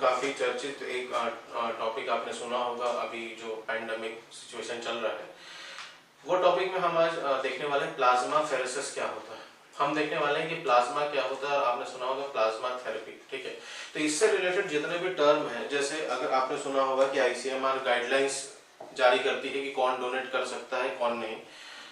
काफ़ी चर्चित एक टॉपिक आपने सुना होगा, अभी जो पैंडेमिक सिचुएशन चल रहा है वो टॉपिक में हम आज देखने वाले हैं प्लाज्मा फेरेसिस क्या होता है। हम देखने वाले हैं कि प्लाज्मा क्या होता है। आपने सुना होगा प्लाज्मा थेरेपी, ठीक है। तो इससे रिलेटेड जितने भी टर्म हैं, जैसे अगर आपने सुना होगा कि आईसीएमआर गाइडलाइंस जारी करती है कि कौन डोनेट कर सकता है कौन नहीं,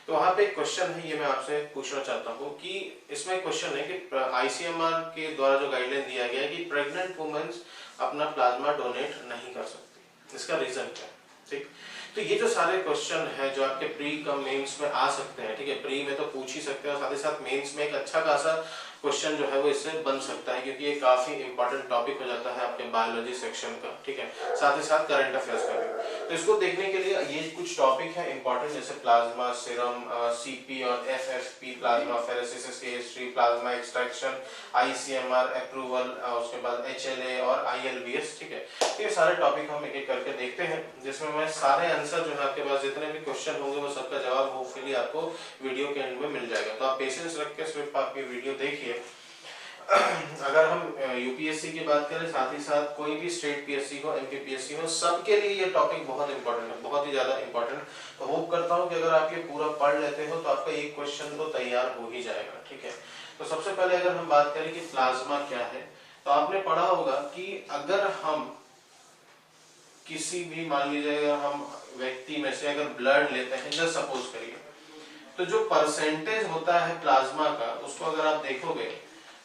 तो वहाँ पे एक क्वेश्चन है, ये मैं आपसे पूछना चाहता हूँ कि इसमें क्वेश्चन है कि आईसीएमआर के द्वारा जो गाइडलाइन दिया गया है कि प्रेग्नेंट वुमेन्स अपना प्लाज्मा डोनेट नहीं कर सकती, इसका रीजन क्या है, ठीक। तो ये जो सारे क्वेश्चन है जो आपके प्री का मेंस में आ सकते हैं, ठीक है, प्री में तो पूछ ही सकते हैं और साथ ही साथ मेंस में एक अच्छा खासा क्वेश्चन जो है वो इससे बन सकता है, क्योंकि ये काफी इंपॉर्टेंट टॉपिक हो जाता है आपके बायोलॉजी सेक्शन का, ठीक है, साथ ही साथ करंट अफेयर्स का भी। तो इसको देखने के लिए ये कुछ टॉपिक है इंपॉर्टेंट, जैसे प्लाज्मा, सीरम, सीपी और एफएफपी, प्लाज्मा फेरेसिस की history, plasma extraction, ICMR approval, उसके बाद एचएलए और आईएलबीएस, ठीक है। तो ये सारे टॉपिक हम एक एक करके देखते हैं, जिसमें मैं सारे आंसर जो है आपके पास जितने भी क्वेश्चन होंगे वो सबका जवाब होपफुली आपको वीडियो के एंड में मिल जाएगा। तो आप पेशेंस रख के सिर्फ आपकी वीडियो देखिए। अगर हम यूपीएससी की बात करें, साथ ही साथ कोई भी स्टेट पीएससी हो, एमपीपीएससी हो, सबके लिए ये टॉपिक बहुत इंपॉर्टेंट है, बहुत ही ज्यादा इंपॉर्टेंट। तो होप करता हूँ कि अगर आप ये पूरा पढ़ लेते हो तो आपका एक क्वेश्चन तो तैयार हो ही जाएगा, ठीक है। तो सबसे पहले अगर हम बात करें कि प्लाज्मा क्या है, तो आपने पढ़ा होगा कि अगर हम किसी भी, मान लीजिए अगर हम व्यक्ति में से अगर ब्लड लेते हैं, जस्ट सपोज करिए, तो जो परसेंटेज होता है प्लाज्मा का, उसको अगर आप देखोगे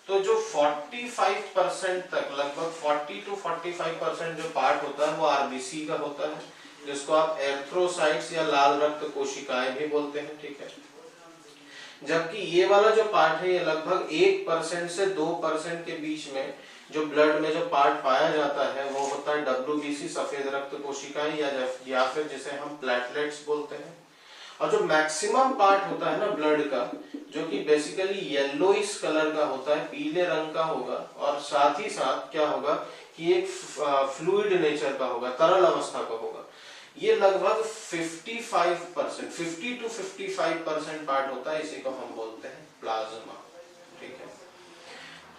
तो जो 45% तक, लगभग 40 to 45% जो पार्ट होता है वो आरबीसी का होता है, जिसको आप एर्थ्रोसाइट्स या लाल रक्त कोशिकाएं भी बोलते हैं, ठीक है। जबकि ये वाला जो पार्ट है ये लगभग 1% से 2% के बीच में जो ब्लड में जो पार्ट पाया जाता है वो होता है डब्ल्यूबीसी, सफेद रक्त कोशिकाएं, या फिर जिसे हम प्लेटलेट्स बोलते हैं। और जो मैक्सिमम पार्ट होता है ना ब्लड का, जो कि बेसिकली येलोइश कलर का होता है, पीले रंग का होगा, और साथ ही साथ क्या होगा कि एक फ्लूइड नेचर का होगा, तरल अवस्था का होगा, ये लगभग 55%, 50 to 55% पार्ट होता है, इसी को हम बोलते हैं प्लाज्मा, ठीक है।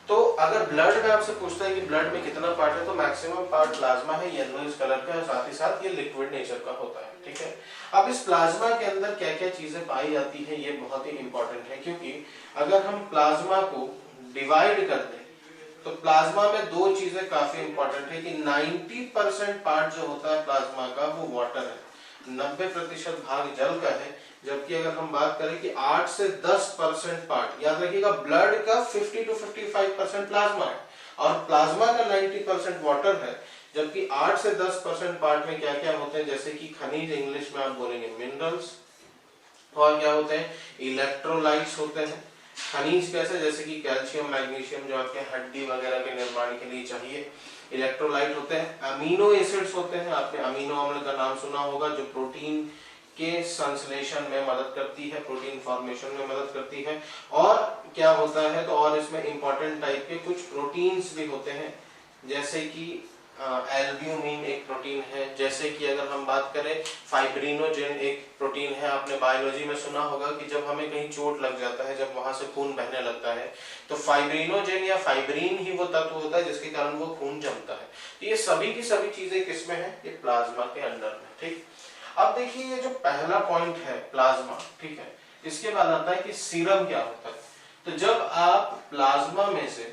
तो अगर ब्लड में आपसे पूछता है कि ब्लड में कितना पार्ट है, तो मैक्सिमम पार्ट प्लाज्मा है, येलोइश कलर का है, साथ ही साथ ये लिक्विड नेचर का होता है, ठीक है। अब इस प्लाज्मा के अंदर क्या क्या चीजें पाई जाती है ये बहुत ही इंपॉर्टेंट है, क्योंकि अगर हम प्लाज्मा को डिवाइड कर दें तो प्लाज्मा में दो चीजें काफी इंपॉर्टेंट है कि 90% पार्ट जो होता है प्लाज्मा का वो वाटर है, 90% भाग जल का है। जबकि अगर हम बात करें कि 8 से 10% पार्ट, याद रखिएगा ब्लड का 50 to 55% प्लाज्मा है और प्लाज्मा का 90% वाटर है। जबकि 8 से 10% पार्ट में क्या क्या होते हैं, जैसे कि खनिज, इंग्लिश में आप बोलेंगे मिनरल्स, और क्या होते हैं, इलेक्ट्रोलाइट्स होते हैं। खनिज कैसे, जैसे कि कैल्शियम, मैग्नीशियम, जो आपके हड्डी वगैरह के निर्माण के लिए चाहिए। इलेक्ट्रोलाइट होते हैं, अमीनो एसिड्स होते हैं, आपने अमीनो अम्ल का नाम सुना होगा, जो प्रोटीन के संश्लेषण में मदद करती है, प्रोटीन फॉर्मेशन में मदद करती है। और क्या होता है, तो और इसमें इंपॉर्टेंट टाइप के कुछ प्रोटीन्स भी होते हैं, जैसे कि एल्ब्यूमिन एक प्रोटीन है, जैसे कि अगर हम बात करें फाइब्रिनोजेन एक प्रोटीन है। आपने बायोलॉजी में सुना होगा कि जब हमें कहीं चोट लग जाता है, जब वहां से खून बहने लगता है, तो फाइब्रिनोजेन या फाइब्रिन ही वो तत्व होता है जिसके कारण वो खून जमता है। तो ये सभी की सभी चीजें किसमें है, ये प्लाज्मा के अंदर में, ठीक। अब देखिए ये जो पहला पॉइंट है प्लाज्मा, ठीक है, इसके बाद आता है कि सीरम क्या होता है। तो जब आप प्लाज्मा में से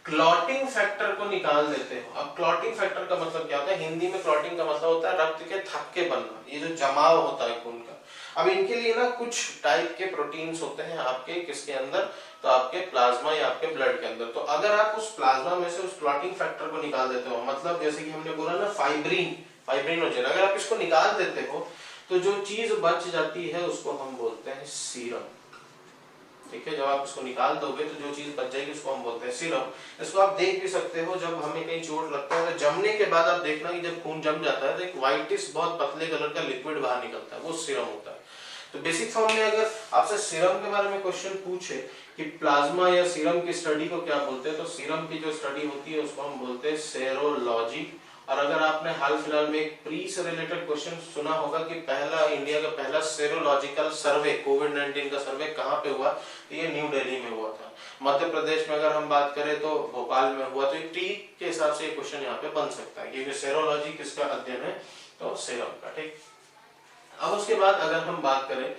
क्लॉटिंग फैक्टर को निकाल देते हो, अब क्लॉटिंग फैक्टर का मतलब क्या होता है, हिंदी में क्लॉटिंग का मतलब होता है रक्त के थक्के बनना, ये जो जमाव होता है खून का। अब इनके लिए ना कुछ टाइप के प्रोटीन्स होते हैं आपके किसके अंदर, तो आपके प्लाज्मा या आपके ब्लड के अंदर। तो अगर आप उस प्लाज्मा में से उस क्लॉटिंग फैक्टर को निकाल देते हो, मतलब जैसे कि हमने बोला ना फाइब्रिनोजेन, अगर आप इसको निकाल देते हो तो जो चीज बच जाती है उसको हम बोलते हैं सीरम, ठीक है। जब आप इसको निकाल दोगे तो जो चीज बच जाएगी उसको हम बोलते हैं सीरम। इसको आप देख भी सकते हो, जब हमें कहीं चोट लगता है तो जमने के बाद आप देखना कि जब खून जम जाता है तो एक व्हाइटिश बहुत पतले कलर का लिक्विड बाहर निकलता है, वो सीरम होता है। तो बेसिक फॉर्म में अगर आपसे सीरम के बारे में क्वेश्चन पूछे कि प्लाज्मा या सीरम की स्टडी को क्या बोलते हैं, तो सीरम की जो स्टडी होती है उसको हम बोलते हैं सेरोलॉजी, और अगर आपने हाल फिलहाल में एक प्री से रिलेटेड क्वेश्चन सुना होगा कि पहला इंडिया का पहला सेरोलॉजिकल सर्वे कोविड-19 का सर्वे कहाँ पे हुआ, तो ये न्यू दिल्ली में हुआ था। मध्य प्रदेश में अगर हम बात करें तो भोपाल में हुआ। तो एक टी के हिसाब से ये क्वेश्चन यहाँ पे बन सकता है, क्योंकि सेरोलॉजी किसका अध्ययन है, तो सीरम का। ठीक, अब उसके बाद अगर हम बात करें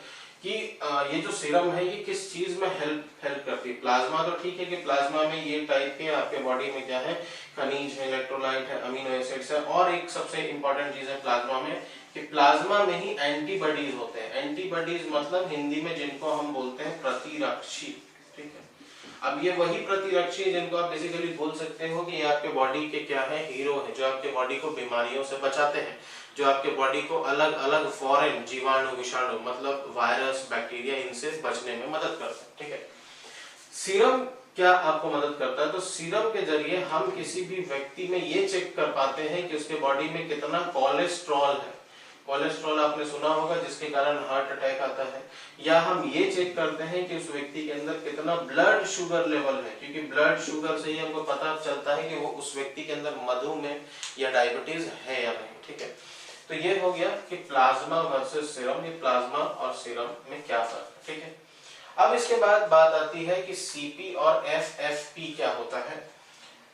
कि ये जो सीरम है ये किस चीज में हेल्प करती है। प्लाज्मा तो ठीक है कि प्लाज्मा में ये टाइप के आपके बॉडी में क्या है, खनिज है, इलेक्ट्रोलाइट है, अमीनो एसिड्स है, और एक सबसे इंपॉर्टेंट चीज है प्लाज्मा में कि प्लाज्मा में ही एंटीबॉडीज होते हैं। एंटीबॉडीज मतलब हिंदी में जिनको हम बोलते हैं प्रतिरक्षी। ठीक है, अब ये वही प्रतिरक्षी जिनको आप बेसिकली बोल सकते हो कि ये आपके बॉडी के क्या है, हीरो है, जो आपके बॉडी को बीमारियों से बचाते हैं, जो आपके बॉडी को अलग अलग फॉरेन जीवाणु विषाणु मतलब वायरस बैक्टीरिया इनसे बचने में मदद करते हैं। ठीक है, सीरम क्या आपको मदद करता है, तो सीरम के जरिए हम किसी भी व्यक्ति में ये चेक कर पाते हैं कि उसके बॉडी में कितना कोलेस्ट्रॉल है। कोलेस्ट्रॉल आपने सुना होगा जिसके कारण हार्ट अटैक आता है। या हम ये चेक करते हैं कि उस व्यक्ति के अंदर कितना ब्लड शुगर लेवल है, क्योंकि ब्लड शुगर से ही हमको पता चलता है कि वो उस व्यक्ति के अंदर मधुमेह या डायबिटीज है या नहीं। ठीक है, तो ये हो गया कि प्लाज्मा वर्सेस सीरम, ये प्लाज्मा और सीरम में क्या फर्क है। ठीक है, अब इसके बाद बात आती है कि सीपी और एफएफपी क्या होता है।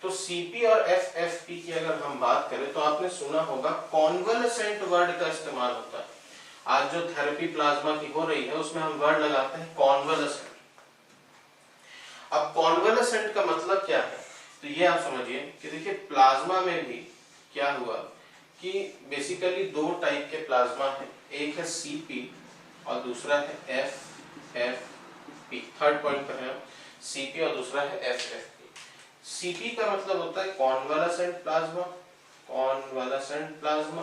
तो सीपी और एफएफपी की अगर हम बात करें तो आपने सुना होगा कॉन्वलेसेंट वर्ड का इस्तेमाल होता है। आज जो थेरेपी प्लाज्मा की हो रही है उसमें हम वर्ड लगाते हैं कॉन्वलेसेंट। अब कॉन्वलेसेंट का मतलब क्या है, तो ये आप समझिए कि देखिए प्लाज्मा में भी क्या हुआ कि बेसिकली दो टाइप के प्लाज्मा है, एक है सीपी और दूसरा है एफएफपी। थर्ड पॉइंट पर है सीपी और दूसरा है एफएफपी। सीपी का मतलब होता है कॉन्वलेसेंट प्लाज्मा, कॉन्वलेसेंट प्लाज्मा,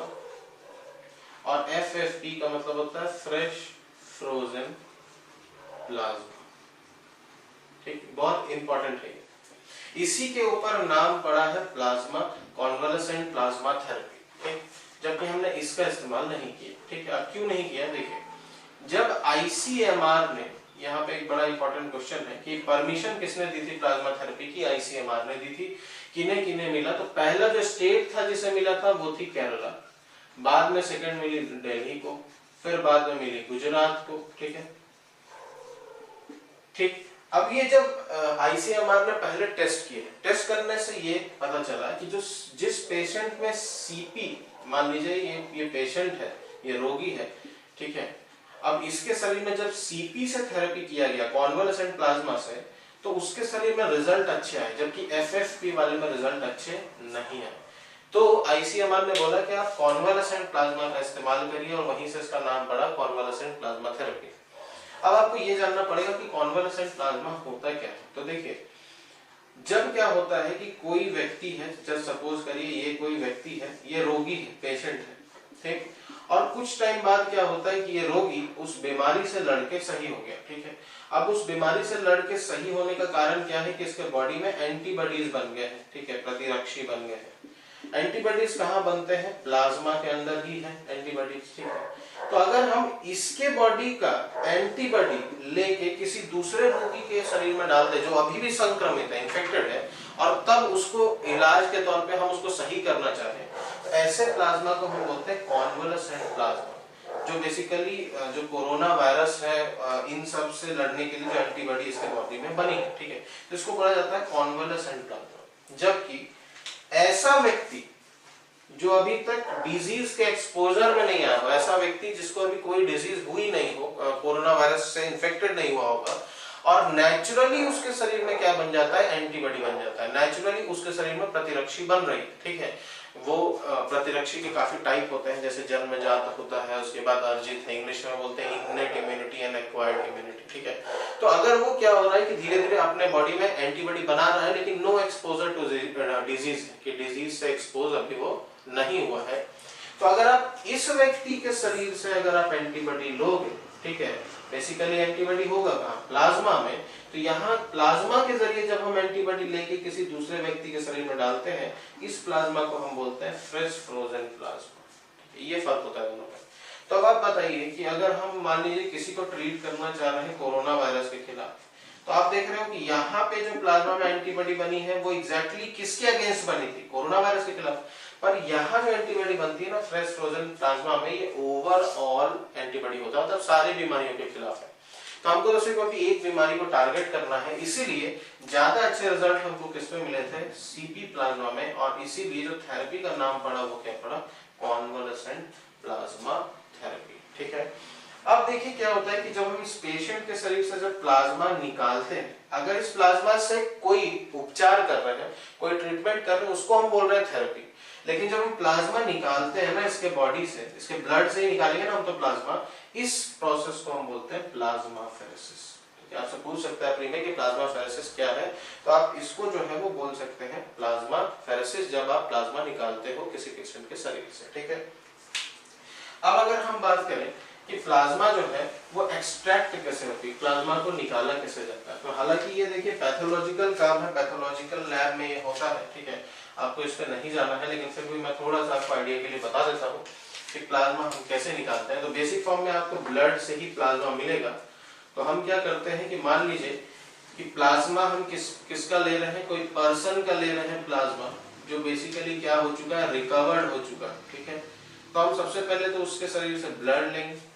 और एफएफपी का मतलब होता है फ्रेश फ्रोजन प्लाज्मा। ठीक, बहुत इंपॉर्टेंट है, इसी के ऊपर नाम पड़ा है प्लाज्मा कॉन्वलेसेंट प्लाज्मा थेरेपी। ठीक, जबकि हमने इसका इस्तेमाल नहीं किया। ठीक है, अब क्यों नहीं किया, देखिए जब आईसीएमआर ने, यहाँ पे एक बड़ा इंपॉर्टेंट क्वेश्चन है कि परमिशन किसने दी थी प्लाज्मा थेरेपी की, आईसीएमआर ने दी थी। किन्हें किन्हें मिला, तो पहला जो स्टेट था जिसे मिला था वो थी केरला, बाद में सेकंड मिली दिल्ली को, फिर बाद में मिली गुजरात को। ठीक है, ठीक, अब ये जब आईसीएमआर ने पहले टेस्ट किए, टेस्ट करने से ये पता चला कि जो जिस पेशेंट में सीपी, मान लीजिए ये पेशेंट है, ये रोगी है, ठीक है, अब इसके शरीर में जब सीपी से थेरेपी किया गया कॉन्वलेसेंट प्लाज्मा से, तो उसके शरीर में रिजल्ट अच्छे आए, जबकि एफएफपी वाले में रिजल्ट अच्छे नहीं आए। तो आईसीएमआर ने बोला कि आप कॉन्वलेसेंट प्लाज्मा का इस्तेमाल करिए, और वहीं से इसका नाम पड़ा कॉन्वलेसेंट प्लाज्मा थेरेपी। अब आपको ये जानना पड़ेगा कि कॉन्वलेसेंट प्लाज्मा होता क्या है। तो देखिए जब क्या होता है कि कोई व्यक्ति है, जब सपोज करिए ये कोई व्यक्ति है, ये रोगी है, पेशेंट है, ठीक, और कुछ टाइम बाद क्या होता है कि ये रोगी उस बीमारी से लड़के सही हो गया। ठीक है, अब उस बीमारी से लड़के सही होने का कारण क्या है कि इसके बॉडी में एंटीबॉडीज बन गए हैं। ठीक है, प्रतिरक्षी बन गए हैं। एंटीबॉडीज कहाँ बनते हैं, प्लाज्मा के अंदर ही है एंटीबॉडीज। ठीक है, तो अगर हम इसके बॉडी का एंटीबॉडी लेके किसी दूसरे रोगी के शरीर में डाल दे जो अभी भी संक्रमित है, इन्फेक्टेड है, और तब उसको इलाज के तौर पे हम उसको सही करना चाहें, तो ऐसे प्लाज्मा को हम बोलते हैं कॉन्वलेसेंट प्लाज्मा, जो बेसिकली जो कोरोना वायरस है इन सब से लड़ने के लिए जो एंटीबॉडी इसके बॉडी में बनी है। ठीक है, तो इसको बोला जाता है कॉन्वलेसेंट प्लाज्मा। जबकि ऐसा व्यक्ति जो अभी तक डिजीज के एक्सपोजर में नहीं आया हो, ऐसा व्यक्ति जिसको अभी कोई डिजीज हुई नहीं हो, कोरोना वायरस से इन्फेक्टेड नहीं हुआ होगा, और नेचुरली उसके शरीर में क्या बन जाता है, एंटीबॉडी बन जाता है, नेचुरली उसके शरीर में प्रतिरक्षी बन रही है। ठीक है, वो प्रतिरक्षी के काफी टाइप होते हैं, जैसे जन्मजात होता है, उसके बाद अर्जित है, इंग्लिश में बोलते हैं innate immunity and acquired immunity. ठीक है, तो अगर वो क्या हो रहा है कि धीरे धीरे अपने बॉडी में एंटीबॉडी बना रहा है, लेकिन नो एक्सपोजर टू डिजीज, कि डिजीज से एक्सपोज अभी वो नहीं हुआ है, तो अगर आप इस व्यक्ति के शरीर से अगर आप एंटीबॉडी लोगे, ठीक है, बेसिकली एंटीबॉडी होगा कहाँ, प्लाज्मा में, तो यहाँ प्लाज्मा के जरिए जब हम एंटीबॉडी लेके किसी दूसरे व्यक्ति के शरीर में डालते हैं, इस प्लाज्मा को हम बोलते हैं फ्रेश फ्रोजन प्लाज्मा। ये फर्क होता है दोनों में। तो अब आप बताइए कि अगर हम मान लीजिए किसी को ट्रीट करना चाह रहे हैं कोरोना वायरस के खिलाफ, तो आप देख रहे हो कि यहाँ पे जो प्लाज्मा में एंटीबॉडी बनी है वो एग्जैक्टली किसके अगेंस्ट बनी थी, कोरोना वायरस के खिलाफ। पर यहाँ जो एंटीबॉडी बनती है ना फ्रेश फ्रोजन प्लाज्मा में, ये ओवरऑल एंटीबॉडी होता है, मतलब सारी बीमारियों के खिलाफ है। तो हमको तो सिर्फ अभी एक बीमारी को टारगेट करना है, इसीलिए ज्यादा अच्छे रिजल्ट हमको किसमें मिले थे, सीपी प्लाज्मा में। और इसीलिए जो थेरेपी का नाम पड़ा वो क्या पड़ा, कॉन्वलेसेंट प्लाज्मा थेरेपी। ठीक है, अब देखिए क्या होता है कि जब हम इस पेशेंट के शरीर से जब प्लाज्मा निकालते हैं, अगर इस प्लाज्मा से कोई उपचार कर रहे हैं, कोई ट्रीटमेंट कर रहे हैं, उसको हम बोल रहे हैं थेरेपी। लेकिन जब हम प्लाज्मा निकालते हैं ना इसके बॉडी से, इसके ब्लड से ही निकालेंगे ना हम तो प्लाज्मा, इस प्रोसेस को हम बोलते हैं प्लाज्माफेरेसिस। आपसे पूछ सकता है प्री में कि प्लाज्माफेरेसिस क्या है, तो आप इसको जो है वो बोल सकते हैं प्लाज्माफेरेसिस, जब आप प्लाज्मा निकालते हो किसी पेशेंट के शरीर से। ठीक है, अब अगर हम बात करें कि प्लाज्मा जो है वो एक्सट्रैक्ट कैसे होती है, प्लाज्मा को निकाला कैसे जाता है, तो हालांकि ये देखिए पैथोलॉजिकल काम है, पैथोलॉजिकल लैब में ये होता है। ठीक है, आपको इस पे नहीं जाना है, लेकिन फिर भी मैं थोड़ा सा आपको आइडिया के लिए बता देता हूँ कि प्लाज्मा हम कैसे निकालते हैं। तो बेसिक फॉर्म में आपको ब्लड से ही प्लाज्मा मिलेगा। तो हम क्या करते हैं कि मान लीजिए कि प्लाज्मा हम किसका ले रहे हैं, कोई पर्सन का ले रहे हैं प्लाज्मा, जो बेसिकली क्या हो चुका है, रिकवर्ड हो चुका है। ठीक है, तो हम सबसे पहले तो उसके शरीर से ब्लड लेंगे।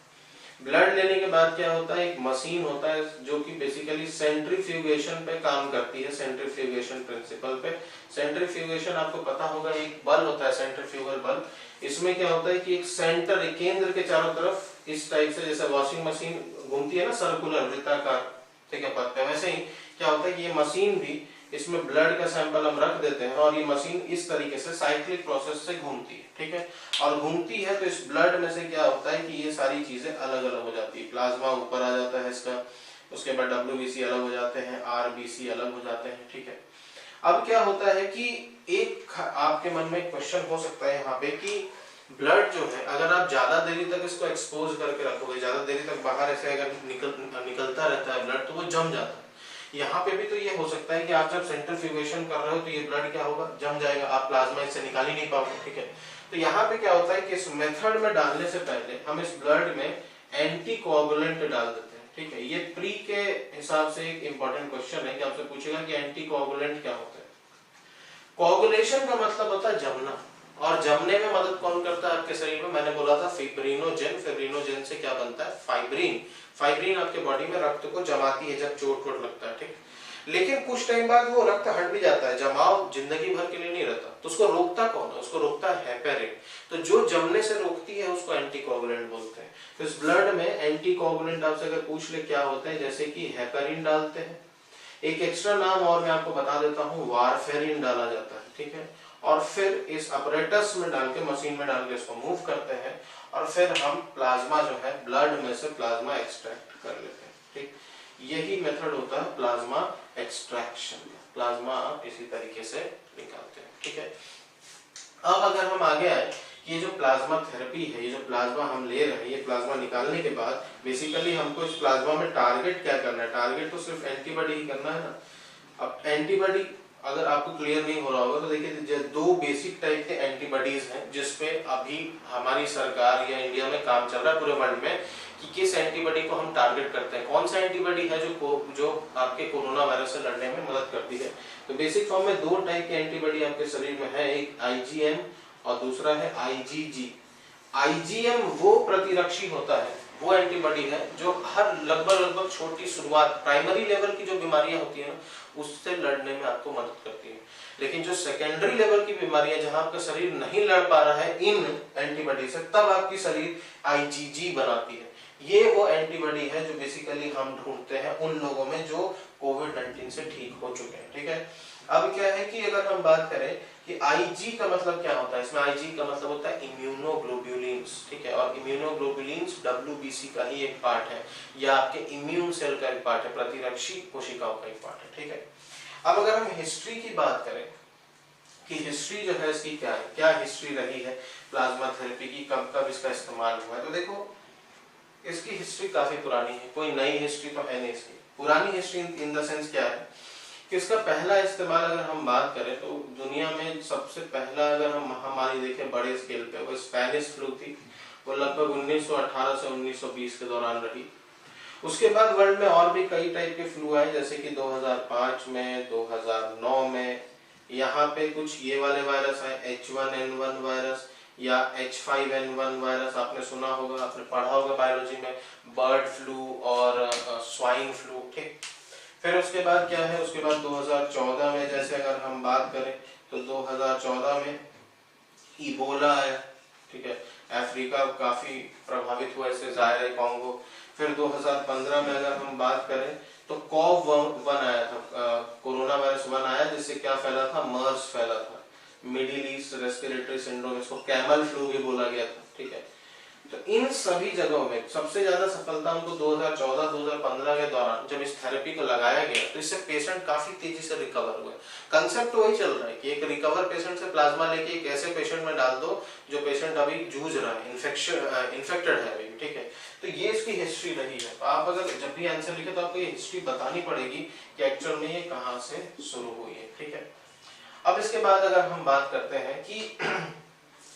ब्लड लेने के बाद क्या होता है, एक मशीन होता है जो कि बेसिकली सेंट्रीफ्यूगेशन पे काम करती है, सेंट्रीफ्यूगेशन प्रिंसिपल पे। सेंट्रीफ्यूगेशन आपको पता होगा, एक बल होता है सेंट्रीफ्यूगल बल। इसमें क्या होता है कि एक सेंटर, एक केंद्र के चारों तरफ इस टाइप से, जैसे वॉशिंग मशीन घूमती है ना सर्कुलर वृत्ताकार, ठीक है पथ पे, वैसे ही क्या होता है कि ये मशीन भी, इसमें ब्लड का सैंपल हम रख देते हैं और ये मशीन इस तरीके से साइक्लिक प्रोसेस से घूमती है। ठीक है, और घूमती है तो इस ब्लड में से क्या होता है कि ये सारी चीजें अलग अलग हो जाती है। प्लाज्मा ऊपर आ जाता है इसका, उसके बाद WBC अलग हो जाते हैं, RBC अलग हो जाते हैं। ठीक है, अब क्या होता है कि एक आपके मन में क्वेश्चन हो सकता है यहाँ पे कि ब्लड जो है, अगर आप ज्यादा देरी तक इसको एक्सपोज करके रखोगे, ज्यादा देरी तक बाहर ऐसे अगर निकलता रहता है ब्लड, तो वो जम जाता है। यहाँ पे भी तो ये हो सकता है कि आप जब सेंट्रीफ्यूगेशन कर रहे हो तो ये ब्लड क्या होगा, जम जाएगा, आप प्लाज्मा इससे निकाल ही नहीं पाओगे। ठीक है, तो यहाँ पे क्या होता है कि इस मेथड में डालने से पहले हम इस ब्लड में एंटीकोगुलेंट डाल देते हैं। ठीक है, ये प्री के हिसाब से एक इंपॉर्टेंट क्वेश्चन है कि आपसे पूछेगा कि एंटीकोगुलेंट क्या होता है। कोगुलेशन का मतलब होता है जमना, और जमने में मदद कौन करता है आपके शरीर में, मैंने बोला था फिब्रिनोजेन। फिब्रिनोजेन से क्या बनता है, फाइब्रिन। फाइब्रिन आपके बॉडी में रक्त को जमाती है जब चोट वोट लगता है। ठीक, लेकिन कुछ टाइम बाद वो रक्त हट भी जाता है, जमाव जिंदगी भर के लिए नहीं रहता। तो उसको रोकता कौन है, उसको रोकता है हेपेरिन। तो जो जमने से रोकती है उसको एंटीकोगुलेंट बोलते हैं। तो इस ब्लड में एंटीकोगुलेंट आपसे अगर पूछ ले क्या होते हैं, जैसे कि हेपेरिन डालते हैं, एक एक्स्ट्रा नाम और मैं आपको बता देता हूँ, वारफेरिन डाला जाता है। ठीक है, और फिर इस अपरेटस में डाल के, मशीन में डाल के इसको मूव करते हैं और फिर हम प्लाज्मा जो है ब्लड में से प्लाज्मा एक्सट्रैक्ट कर लेते हैं। ठीक, यही मेथड होता है प्लाज्मा एक्सट्रैक्शन। प्लाज्मा आप इसी तरीके से निकालते हैं। ठीक है, अब अगर हम आगे आए, ये जो प्लाज्मा थेरेपी है, ये जो प्लाज्मा हम ले रहे हैं, ये प्लाज्मा निकालने के बाद बेसिकली हमको इस प्लाज्मा में टारगेट क्या करना है, टारगेट तो सिर्फ एंटीबॉडी ही करना है ना। अब एंटीबॉडी अगर आपको क्लियर नहीं हो रहा होगा तो देखिए, दो बेसिक टाइप के एंटीबॉडीज हैं जिसपे अभी हमारी सरकार या इंडिया में काम चल रहा है पूरे वर्ल्ड में कि किस एंटीबॉडी को हम टारगेट करते हैं, कौन सा एंटीबॉडी है जो आपके कोरोना वायरस से लड़ने में मदद करती है। तो बेसिक फॉर्म में दो टाइप के एंटीबॉडी आपके शरीर में है, एक IgM और दूसरा है IgG। IgM वो प्रतिरक्षी होता है, वो एंटीबॉडी है जो हर लगभग छोटी शुरुआत, प्राइमरी लेवल की जो बीमारियां होती है ना, उससे लड़ने में आपको मदद करती है। लेकिन जो सेकेंडरी लेवल की बीमारियां, जहां आपका शरीर नहीं लड़ पा रहा है इन एंटीबॉडी से, तब आपकी शरीर IgG बनाती है। ये वो एंटीबॉडी है जो बेसिकली हम ढूंढते हैं उन लोगों में जो कोविड-19 से ठीक हो चुके हैं। ठीक है, अब क्या है कि अगर हम बात करें कि Ig का मतलब क्या होता है, इसमें Ig का मतलब होता है इम्यूनोग्लोबुलिन्स। ठीक है, और इम्यूनोग्लोबुलिन्स WBC का ही एक पार्ट है, या आपके इम्यून सेल का एक पार्ट है, प्रतिरक्षी कोशिकाओं का एक पार्ट है। ठीक है, अब अगर हम हिस्ट्री की बात करें कि हिस्ट्री जो है इसकी क्या है, क्या हिस्ट्री रही है प्लाज्मा थेरेपी की, कब कब इसका इस्तेमाल हुआ है, तो देखो इसकी हिस्ट्री काफी पुरानी है, कोई नई हिस्ट्री तो है नहीं इसकी। पुरानी हिस्ट्री इन द सेंस क्या है कि इसका पहला इस्तेमाल अगर हम बात करें तो दुनिया में सबसे पहला अगर हम महामारी देखें बड़े स्केल पे, वो स्पेनिश फ्लू थी। वो लगभग 1918 से 1920 के दौरान रही। उसके बाद वर्ल्ड में और भी कई टाइप के फ्लू आए, जैसे कि 2005 में, 2009 में। यहाँ पे कुछ ये वाले वायरस आए, H1N1 वायरस या H5N1 वायरस, आपने सुना होगा, आपने पढ़ा होगा बायोलॉजी में, बर्ड फ्लू और स्वाइन फ्लू। ठीक, फिर उसके बाद क्या है, उसके बाद 2014 में जैसे अगर हम बात करें तो 2014 में इबोला आया। ठीक है, अफ्रीका काफी प्रभावित हुआ इससे, जायरे कॉन्गो। फिर 2015 में अगर हम बात करें तो COV1 आया था, कोरोना वायरस 1 आया, जिससे क्या फैला था, मर्स फैला था, मिडिल ईस्ट रेस्पिरेटरी सिंड्रोम, इसको कैमल फ्लू भी बोला गया था। ठीक है, तो इन सभी जगहों में सबसे ज्यादा सफलता हमको 2014-2015 के दौरान जब इस थेरेपी को लगाया गया तो इससे पेशेंट काफी तेजी से रिकवर हुए। कंसेप्ट वही चल रहा है कि एक रिकवर पेशेंट से प्लाज्मा लेके एक ऐसे पेशेंट में डाल दो जो पेशेंट अभी जूझ रहा है, इन्फेक्टेड है अभी। ठीक है, तो ये इसकी हिस्ट्री रही है। तो आप अगर जब भी आंसर लिखे तो आपको ये हिस्ट्री बतानी पड़ेगी कि एक्चुअल में ये कहाँ से शुरू हुई है। ठीक है, अब इसके बाद अगर हम बात करते हैं कि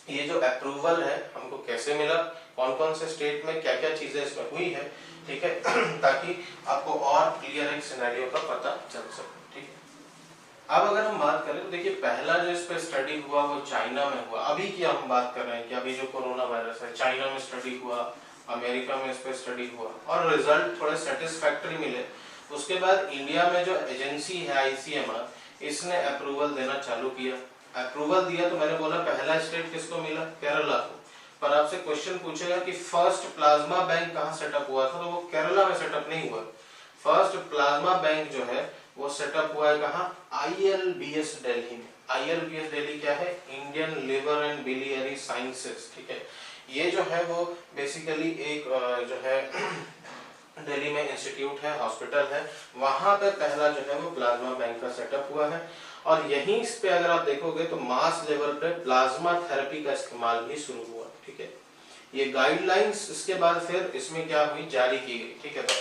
ये जो अप्रूवल है हमको कैसे मिला, कौन कौन से स्टेट में क्या क्या चीजें इसमें हुई है। ठीक है, ताकि आपको और क्लियर एक सिनेरियो का पता चल सके। ठीक है, अब अगर हम बात करें तो देखिए पहला जो इस पे स्टडी हुआ वो चाइना में हुआ। अभी की हम बात कर रहे हैं कि अभी जो कोरोना वायरस है चाइना में स्टडी हुआ, अमेरिका में इस पे स्टडी हुआ और रिजल्ट थोड़े सेटिस्फैक्टरी मिले। उसके बाद इंडिया में जो एजेंसी है ICMR, इसने अप्रूवल देना चालू किया। अप्रूवल दिया तो मैंने बोला पहला स्टेट किसको मिला, केरला को। पर आपसे क्वेश्चन पूछेगा कि फर्स्ट प्लाज्मा बैंक कहाँ सेटअप हुआ था, तो वो केरला में सेटअप नहीं हुआ। फर्स्ट प्लाज्मा बैंक जो है वो सेटअप हुआ है कहाँ, ILBS दिल्ली में। ILBS दिल्ली क्या है, Indian liver and biliary sciences. ठीक है, ये जो है वो बेसिकली एक जो है दिल्ली में इंस्टीट्यूट है, हॉस्पिटल है, वहां पे पहला जो है वो प्लाज्मा बैंक का सेटअप हुआ है। और यहीं इस पे अगर आप देखोगे तो मास लेवल पे प्लाज्मा थेरेपी का इस्तेमाल भी शुरू हुआ। ठीक है, ये गाइडलाइंस इसके बाद फिर इसमें क्या हुई, जारी की गई। ठीक है, तो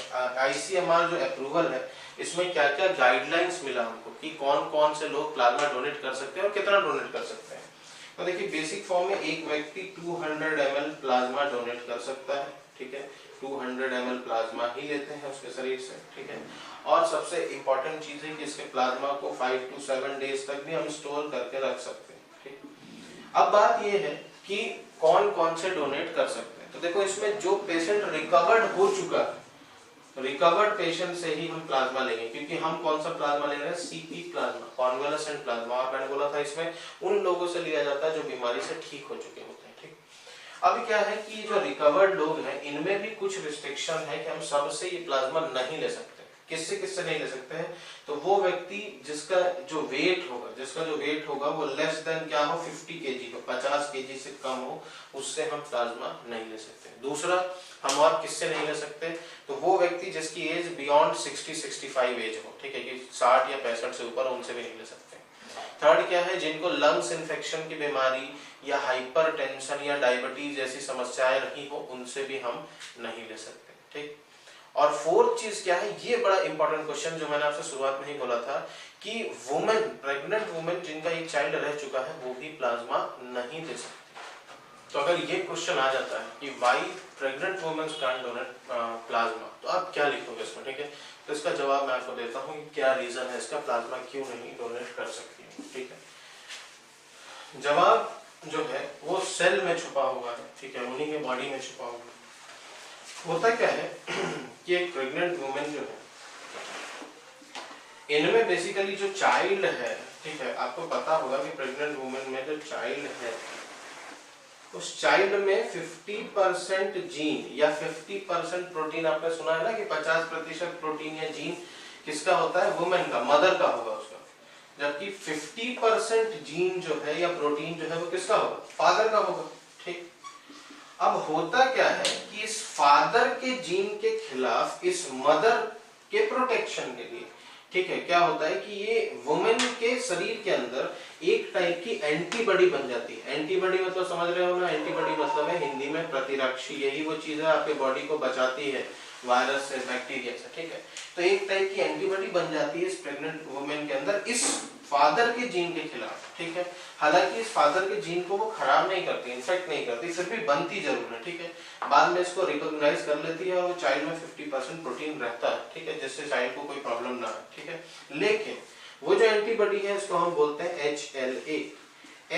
ICMR जो अप्रूवल है इसमें क्या क्या गाइडलाइंस मिला हमको कि कौन कौन से लोग प्लाज्मा डोनेट कर सकते हैं और कितना डोनेट कर सकते हैं। तो देखिए बेसिक फॉर्म में एक व्यक्ति 200 ml प्लाज्मा डोनेट कर सकता है। ठीक है, 200 ml प्लाज्मा ही लेते हैं उसके शरीर से। ठीक है, और सबसे इम्पोर्टेंट चीज है कि इसके प्लाज्मा को 5 to 7 डेज तक भी हम स्टोर करके रख सकते हैं। ठीक, अब बात ये है कि कौन कौन से डोनेट कर सकते हैं। तो देखो इसमें जो पेशेंट रिकवर्ड हो चुका है, रिकवर्ड पेशेंट से ही हम प्लाज्मा लेंगे, क्योंकि हम कौन सा प्लाज्मा ले रहे हैं, CP प्लाज्मा, कॉन्वालेसेंट प्लाज्मा। और मैंने बोला था इसमें उन लोगों से लिया जाता है जो बीमारी से ठीक हो चुके होते हैं। ठीक, अब क्या है कि जो रिकवर्ड लोग हैं इनमें भी कुछ रिस्ट्रिक्शन है कि हम सबसे ये प्लाज्मा नहीं ले सकते। किससे किससे नहीं ले सकते हैं, तो वो व्यक्ति जिसका जो वेट होगा वो लेस देन क्या हो, 50 kg हो, 50 kg से कम हो, उससे हम प्लाज्मा नहीं ले सकते। दूसरा हम और किससे नहीं ले सकते, तो वो व्यक्ति जिसकी एज बियॉन्ड 60-65 एज हो। ठीक है, कि 60 या 65 से ऊपर, उनसे भी नहीं ले सकते। थर्ड क्या है, जिनको लंग्स इन्फेक्शन की बीमारी या हाइपरटेंशन या डायबिटीज जैसी समस्याएं रही हो, उनसे भी हम नहीं ले सकते। ठीक, और फोर्थ चीज क्या है, ये बड़ा इंपॉर्टेंट क्वेश्चन जो मैंने आपसे शुरुआत में ही बोला था कि वुमेन, प्रेग्नेंट वुमेन जिनका एक चाइल्ड रह चुका है वो भी प्लाज्मा नहीं दे सकती। तो अगर ये क्वेश्चन आ जाता है कि why pregnant women can't donate plasma, तो आप क्या लिखोगे इसमें। ठीक है, तो इसका जवाब मैं आपको देता हूँ क्या रीजन है इसका, प्लाज्मा क्यों नहीं डोनेट कर सकती है। ठीक है, जवाब जो है वो सेल में छुपा हुआ है। ठीक है, उन्हीं के बॉडी में छुपा हुआ है। होता क्या है कि एक प्रेग्नेंट वुमेन जो है, इनमें बेसिकली जो चाइल्ड है, ठीक है, आपको पता होगा कि प्रेग्नेंट वुमेन में जो चाइल्ड है उस चाइल्ड में 50% जीन या 50% प्रोटीन, आपने सुना है ना कि 50% प्रोटीन या जीन किसका होता है, वुमेन का, मदर का होगा उसका, जबकि 50% जीन जो है या प्रोटीन जो है वो किसका होगा, फादर का होगा। ठीक, अब होता क्या है कि इस फादर के जीन के खिलाफ इस मदर के प्रोटेक्शन के लिए, ठीक है, क्या होता है कि ये वुमेन के शरीर के अंदर एक टाइप की एंटीबॉडी बन जाती है। एंटीबॉडी मतलब समझ रहे हो ना, एंटीबॉडी मतलब है हिंदी में प्रतिरक्षी। यही वो चीज है आपके बॉडी को बचाती है वायरस से, बैक्टीरिया से। ठीक है, तो एक टाइप की एंटीबॉडी बन जाती है इस प्रेग्नेंट वुमेन के अंदर इस फादर के जीन के खिलाफ, ठीक है। हालांकि इस फादर के जीन को वो खराब नहीं करती, इन्फेक्ट नहीं करती, फिर भी बनती जरूर है, ठीक है। बाद में इसको रिकॉग्नाइज कर लेती है और वो चाइल्ड में 50% प्रोटीन रहता है, ठीक है, जिससे चाइल्ड को कोई प्रॉब्लम ना है, ठीक है। लेकिन वो जो एंटीबॉडी है इसको हम बोलते हैं HLA।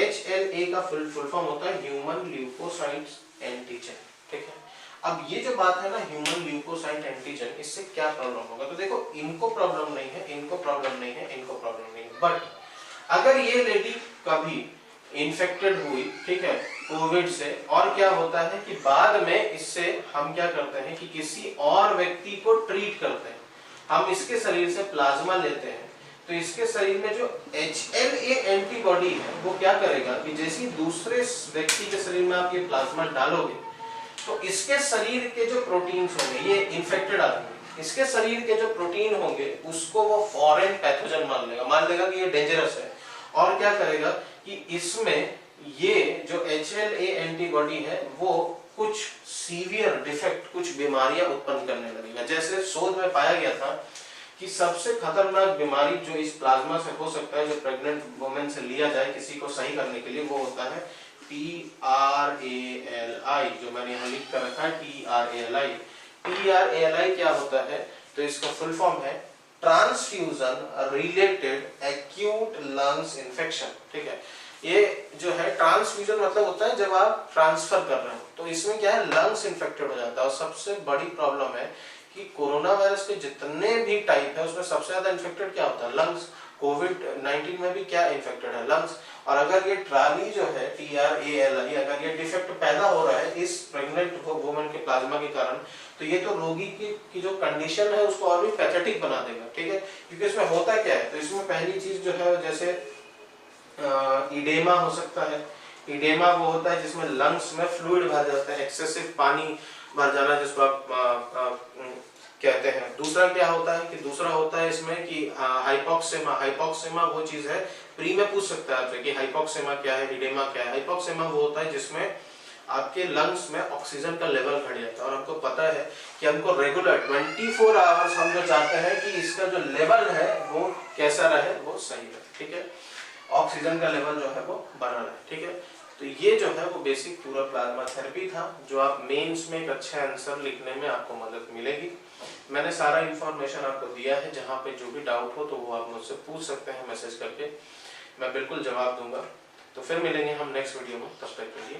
HLA का फुल फॉर्म होता है ह्यूमन ल्यूकोसाइट्स एंटीजन, ठीक है। अब ये जो बात है ना ह्यूमन ल्यूकोसाइट एंटीजन, इससे क्या प्रॉब्लम होगा? तो देखो, इनको प्रॉब्लम नहीं है, इनको प्रॉब्लम नहीं है, इनको प्रॉब्लम नहीं है, बट अगर ये लेडी कभी इन्फेक्टेड हुई, ठीक है, कोविड से, और क्या होता है कि बाद में इससे हम क्या करते हैं कि किसी और व्यक्ति को ट्रीट करते हैं, हम इसके शरीर से प्लाज्मा लेते हैं, तो इसके शरीर में जो HLA एंटीबॉडी है वो क्या करेगा कि जैसे दूसरे व्यक्ति के शरीर में आप ये प्लाज्मा डालोगे तो इसके शरीर के जो प्रोटीन्स होंगे, ये इन्फेक्टेड आदमी, इसके शरीर के जो प्रोटीन होंगे उसको वो फॉरेन पैथोजन मान लेगा कि ये डेंजरस है, और क्या करेगा कि इसमें ये जो HLA एंटीबॉडी है वो कुछ सीवियर डिफेक्ट, कुछ बीमारियां उत्पन्न करने लगेगा। जैसे शोध में पाया गया था कि सबसे खतरनाक बीमारी जो इस प्लाज्मा से हो सकता है, जो प्रेग्नेंट वुमेन से लिया जाए किसी को सही करने के लिए, वो होता है TRALI, जो मैंने यहाँ लिख कर रखा है TRALI। TRALI क्या होता है? तो इसका फुल फॉर्म है transfusion related acute lungs infection, ठीक है। ये जो है ट्रांसफ्यूजन मतलब होता है जब आप ट्रांसफर कर रहे हो, तो इसमें क्या है, लंग्स इन्फेक्टेड हो जाता है। और सबसे बड़ी प्रॉब्लम है कि कोरोना वायरस के जितने भी टाइप है उसमें सबसे ज्यादा इन्फेक्टेड क्या होता है, लंग्स। कोविड-19 में भी क्या इन्फेक्टेड है, लंग्स। और अगर ये ट्राली जो है TRALI, अगर ये डिफेक्ट पैदा हो रहा है इस प्रेग्नेंट वुमन के प्लाज्मा के कारण, तो ये तो रोगी की जो कंडीशन है उसको और भी पैथेटिक बना देगा, ठीक है। क्योंकि इसमें होता क्या है, तो इसमें पहली चीज जो है जैसे इडेमा हो सकता है। इडेमा वो होता है जिसमें लंग्स में फ्लूइड भर जाता है, एक्सेसिव पानी भर जाना, जिसको आप कहते हैं। दूसरा क्या होता है कि दूसरा होता है इसमें कि हाइपोक्सेमा। हाइपोक्सेमा वो चीज है, प्री में पूछ सकता है आपसे कि हाइपोक्सेमा क्या है, इडेमा क्या है। हाइपोक्सेमा वो होता है जिसमें आपके लंग्स में ऑक्सीजन का लेवल घट जाता है, और हमको पता है कि हमको रेगुलर 24 आवर्स हम जो चाहते हैं कि इसका जो लेवल है वो कैसा रहे, वो सही रहे, ठीक है। ऑक्सीजन का लेवल जो है वो बना रहे, ठीक है। तो ये जो है वो बेसिक पूरा प्लाज्मा थेरेपी था, जो आप मेंस में एक अच्छा आंसर लिखने में आपको मदद मिलेगी। मैंने सारा इंफॉर्मेशन आपको दिया है, जहाँ पे जो भी डाउट हो तो वो आप मुझसे पूछ सकते हैं मैसेज करके, मैं बिल्कुल जवाब दूंगा। तो फिर मिलेंगे हम नेक्स्ट वीडियो में, तब तक के लिए